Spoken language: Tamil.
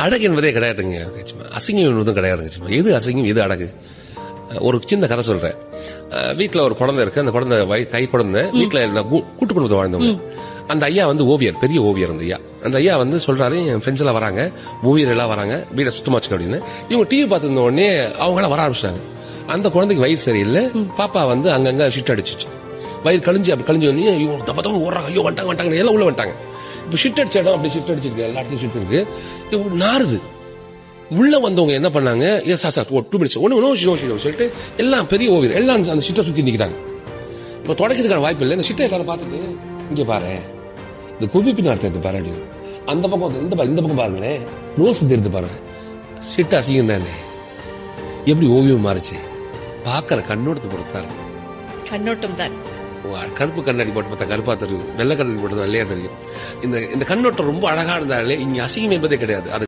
அழகு என்பதே கிடையாதுங்க. அசிங்கம் என்பதும் கிடையாதுங்க. எது அசிங்கம் எது அழகு? ஒரு சின்ன கதை சொல்றேன். வீட்டுல ஒரு குழந்தை இருக்கு. அந்த குழந்தை கை குழந்தை வீட்டுல கூட்டு குடும்பத்தை வாழ்ந்தவங்க. அந்த ஐயா வந்து ஓவியர், பெரிய ஓவியர். அந்த ஐயா சொல்றாரு, என் ஃப்ரெண்ட்ஸ் எல்லாம் வராங்க, ஓவியர் எல்லாம் வராங்க, வீட்டை சுத்தமாச்சு அப்படின்னு. இவங்க டிவி பார்த்துருந்த உடனே அவங்க எல்லாம் வர ஆரம்பிச்சாங்க. அந்த குழந்தைக்கு வயிறு சரியில்லை. பாப்பா வந்து அங்கங்க ஷிட் அடிச்சிச்சு. வயிறு கழிஞ்சு உடனே இவங்க தப்ப ஓடுறாங்க. ஐயோ வந்துட்டாங்க எல்லாம் உள்ள வந்துட்டாங்க. இப்ப ஷிட் அடிச்ச இடம் அப்படி ஷிட் அடிச்சிருக்கு, எல்லா இடத்தையும் ஷிட் இருக்கு, நாறுது. உள்ள வந்தவங்க என்ன பண்ணாங்க, சார் 2 மினிட்ஸ் ஒன்னு சொல்லிட்டு எல்லாம் பெரிய ஓவியர் எல்லாம் அந்த ஷிட்டை சுத்தி நிக்கிறாங்க. இப்ப தொடக்கிறதுக்கான வாய்ப்பு இல்லை. இந்த ஷிட்டை எல்லாரும் பார்த்துட்டு இங்க பாரு, இந்த குவிப்பின் அர்த்தம் எடுத்து பாரு அப்படின்னு. அந்த பக்கம் இந்த பக்கம் பாருங்களேன், நோஸ் எடுத்து பாருங்க. ஷிட் அசிங்கம் தானே, எப்படி ஓவியம் மாறுச்சு? பாக்குற கண்ணோட்டத்தை பொறுத்தாரு. கண்ணோட்டம் தான். கருப்பு கண்ணாடி போட்டு பார்த்தா கருப்பா தெரியும், வெள்ளை கண்ணாடி போட்டு வெள்ளையா தெரியும். இந்த கண்ணோட்டம் ரொம்ப அழகா இருந்தாலே இங்க அசிங்கம் என்பதே கிடையாது. அது